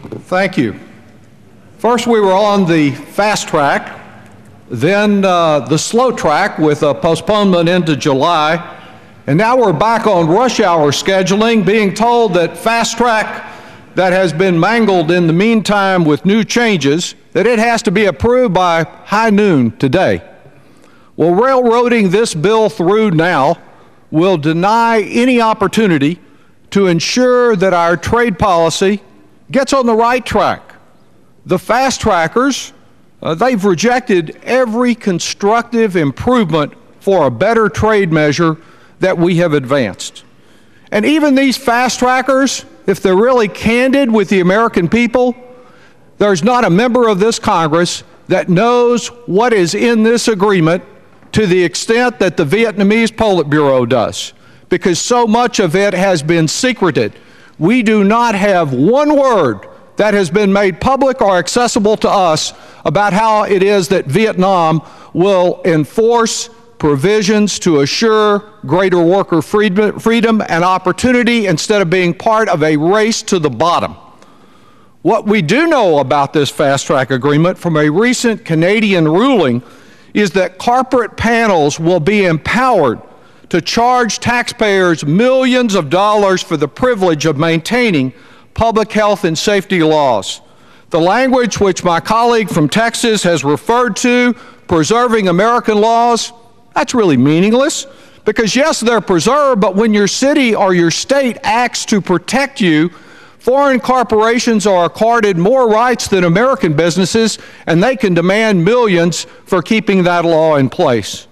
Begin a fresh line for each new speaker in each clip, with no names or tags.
Thank you. First, we were on the fast track, then the slow track with a postponement into July, and now we're back on rush hour scheduling, being told that fast track that has been mangled in the meantime with new changes, that it has to be approved by high noon today. Well, railroading this bill through now will deny any opportunity to ensure that our trade policy gets on the right track. The fast trackers, they've rejected every constructive improvement for a better trade measure that we have advanced. And even these fast trackers, if they're really candid with the American people, there's not a member of this Congress that knows what is in this agreement to the extent that the Vietnamese Politburo does, because so much of it has been secreted. We do not have one word that has been made public or accessible to us about how it is that Vietnam will enforce provisions to assure greater worker freedom and opportunity instead of being part of a race to the bottom. What we do know about this fast-track agreement from a recent Canadian ruling is that corporate panels will be empowered to charge taxpayers millions of dollars for the privilege of maintaining public health and safety laws. The language which my colleague from Texas has referred to, preserving American laws, that's really meaningless, because yes, they're preserved, but when your city or your state acts to protect you, foreign corporations are accorded more rights than American businesses, and they can demand millions for keeping that law in place.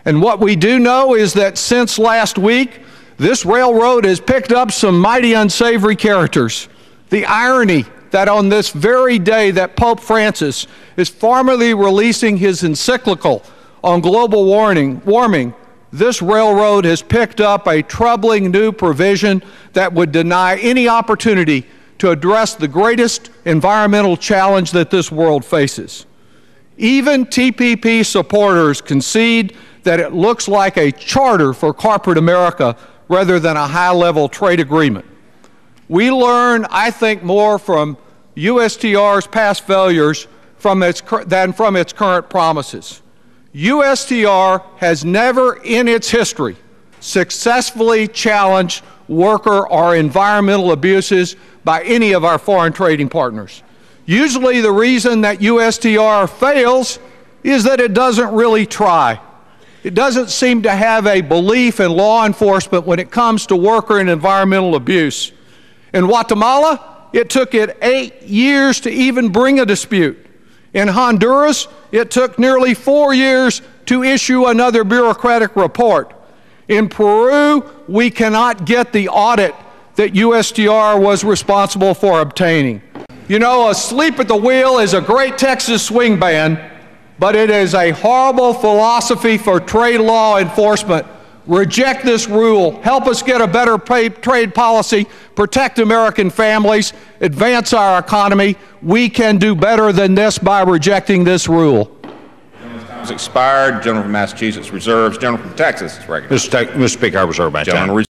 And what we do know is that since last week, this railroad has picked up some mighty unsavory characters. The irony that on this very day that Pope Francis is formally releasing his encyclical on global warming, this railroad has picked up a troubling new provision that would deny any opportunity to address the greatest environmental challenge that this world faces. Even TPP supporters concede that it looks like a charter for corporate America rather than a high-level trade agreement. We learn, I think, more from USTR's past failures than from its current promises. USTR has never in its history successfully challenged worker or environmental abuses by any of our foreign trading partners. Usually the reason that USTR fails is that it doesn't really try. It doesn't seem to have a belief in law enforcement when it comes to worker and environmental abuse. In Guatemala, it took it 8 years to even bring a dispute. In Honduras, it took nearly 4 years to issue another bureaucratic report. In Peru, we cannot get the audit that USTR was responsible for obtaining. You know, asleep at the wheel is a great Texas swing band, but it is a horrible philosophy for trade law enforcement. Reject this rule. Help us get a better trade policy, protect American families, advance our economy. We can do better than this by rejecting this rule.
Time has expired. Gentleman from Massachusetts reserves. Gentleman from Texas is recognized.
Mr. Speaker, I reserve my time.